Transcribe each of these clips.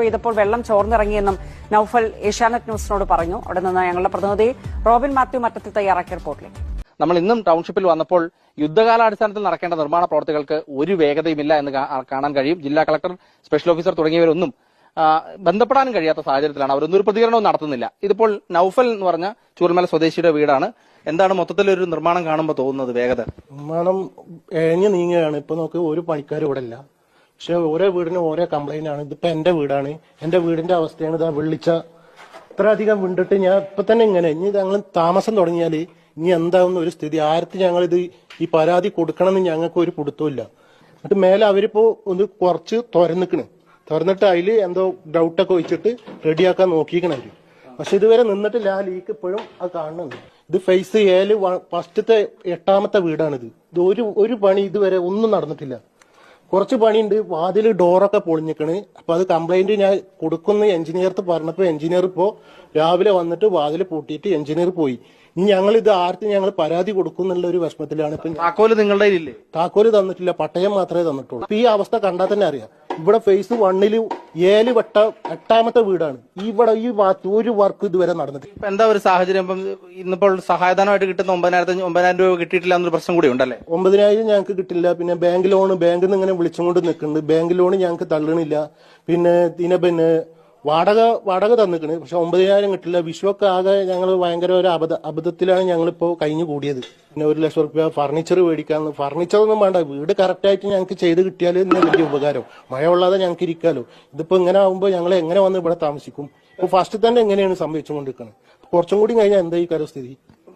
പെയ്തപ്പോൾ വെള്ളം ചോർന്നിറങ്ങിയെന്നും നൌഫൽ ഏഷ്യാനെറ്റ് ന്യൂസിനോട് പറഞ്ഞു. അവിടെ നിന്ന് ഞങ്ങളുടെ പ്രതിനിധി റോബിൻ മാത്യു മറ്റത്തിൽ തയ്യാറാക്കിയ റിപ്പോർട്ടിലേക്ക്. നമ്മൾ ഇന്നും ടൗൺഷിപ്പിൽ വന്നപ്പോൾ യുദ്ധകാലാടിസ്ഥാനത്തിൽ നടക്കേണ്ട നിർമ്മാണ പ്രവർത്തികൾക്ക് ഒരു വേഗതയുമില്ല എന്ന് കാണാൻ കഴിയും. ജില്ലാ കളക്ടർ, സ്പെഷ്യൽ ഓഫീസർ തുടങ്ങിയവരൊന്നും ബന്ധപ്പെടാനും കഴിയാത്ത സാഹചര്യത്തിലാണ്. അവരൊന്നും ഒരു പ്രതികരണവും നടത്തുന്നില്ല. ഇതിപ്പോൾ നൌഫൽ എന്ന് പറഞ്ഞ ചൂരൽമല സ്വദേശിയുടെ വീടാണ്. എന്താണ് മൊത്തത്തിലൊരു നിർമ്മാണം കാണുമ്പോൾ തോന്നുന്നത്? വേഗത നിർമ്മാണം എഴഞ്ഞു നീങ്ങുകയാണ്. ഇപ്പൊ നോക്ക്, ഒരു പണിക്കാരും ഇവിടെ ഇല്ല. പക്ഷെ ഓരോ വീടിനും ഓരോ കംപ്ലൈന്റ് ആണ്. ഇതിപ്പോ എന്റെ വീടാണ്, എന്റെ വീടിന്റെ അവസ്ഥയാണ്. ഇതാ വെള്ളിച്ച ഇത്ര അധികം വിണ്ടിട്ട് ഞാൻ ഇപ്പൊ തന്നെ ഇങ്ങനെ. ഇനി ഞങ്ങൾ താമസം തുടങ്ങിയാല് ഇനി എന്താവുന്ന ഒരു സ്ഥിതി, ആർക്ക് ഞങ്ങളിത് ഈ പരാതി കൊടുക്കണമെന്ന് ഞങ്ങൾക്ക് ഒരു പിടുത്തമില്ല. എന്നിട്ട് മേലെ അവരിപ്പോ ഒന്ന് കുറച്ച് തുറന്നിട്ട് അതില് എന്തോ ഡൗട്ടൊക്കെ വെച്ചിട്ട് റെഡിയാക്കാൻ നോക്കിയിരിക്കണം അവര്. പക്ഷെ ഇതുവരെ നിന്നിട്ടില്ല. ആ ലീക്ക് ഇപ്പോഴും അത് കാണുന്നുണ്ട്. ഇത് ഫേസ് 7 ഫസ്റ്റത്തെ 8ാമത്തെ വീടാണിത്. ഇത് ഒരു പണി ഇതുവരെ ഒന്നും നടന്നിട്ടില്ല. കുറച്ച് പണിയുണ്ട്. വാതിൽ ഡോറൊക്കെ പൊളിഞ്ഞിക്കണ്. അപ്പൊ അത് കംപ്ലൈന്റ് ഞാൻ കൊടുക്കുന്ന എഞ്ചിനീയർക്ക് പറഞ്ഞപ്പോ എഞ്ചിനീയർ ഇപ്പോ രാവിലെ വന്നിട്ട് വാതിൽ പൂട്ടിയിട്ട് എഞ്ചിനീയർ പോയി. ഇനി ഞങ്ങൾ ഇത് ആർക്ക് ഞങ്ങൾ പരാതി കൊടുക്കും എന്നുള്ള ഒരു വിഷമത്തിലാണ്. ഇപ്പൊ താക്കോല് നിങ്ങളുടെ ഇല്ലേ? താക്കോല് തന്നിട്ടില്ല, പട്ടയം മാത്രമേ തന്നിട്ടുള്ളൂ. ഈ അവസ്ഥ കണ്ടാൽ തന്നെ അറിയാം. ഇവിടെ ഫേസ് 1 7 8ാമത്തെ വീടാണ്. ഇവിടെ ഈ ഒരു വർക്ക് ഇതുവരെ നടന്നിട്ടില്ല. എന്താ ഒരു സാഹചര്യം? ഇന്നിപ്പോൾ സഹായധനമായിട്ട് കിട്ടുന്ന 9,000 രൂപ കിട്ടിയിട്ടില്ല എന്നൊരു പ്രശ്നം കൂടി ഉണ്ടല്ലേ? 9,000 ഞങ്ങൾക്ക് കിട്ടില്ല. പിന്നെ ബാങ്കിൽ നിന്ന് ഇങ്ങനെ വിളിച്ചുകൊണ്ട് നിൽക്കുന്നുണ്ട്. ബാങ്ക് ലോൺ ഞങ്ങൾക്ക് തള്ളണില്ല. പിന്നെ വാടക തന്നിക്കണ്. പക്ഷെ 9,000 കിട്ടില്ല. വിഷുവൊക്കെ ആകെ ഞങ്ങൾ ഭയങ്കര ഒരു അബദ്ധത്തിലാണ് ഞങ്ങളിപ്പോ കഴിഞ്ഞു കൂടിയത്. പിന്നെ 1 ലക്ഷം രൂപ ഫർണിച്ചർ മേടിക്കാന്ന്. ഫർണിച്ചറൊന്നും വേണ്ട, വീട് കറക്റ്റായിട്ട് ഞങ്ങൾക്ക് ചെയ്ത് കിട്ടിയാൽ തന്നെ വലിയ ഉപകാരം. മഴ കൊള്ളാതെ ഞങ്ങൾക്ക് ഇരിക്കാലോ. ഇതിപ്പോ ഇങ്ങനെ ആകുമ്പോൾ ഞങ്ങൾ എങ്ങനെ വന്ന് ഇവിടെ താമസിക്കും? ഇപ്പൊ ഫസ്റ്റ് തന്നെ എങ്ങനെയാണ് സംഭവിച്ചുകൊണ്ടിരിക്കുന്നത്? കുറച്ചും കൂടി കഴിഞ്ഞാൽ എന്താ ഈ സ്ഥിതി?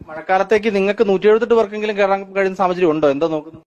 മഴക്കാലത്തേക്ക് നിങ്ങൾക്ക് 178 പേർക്കെങ്കിലും കയറാൻ കഴിയുന്ന സാഹചര്യം ഉണ്ടോ? എന്താ നോക്കുന്നത്?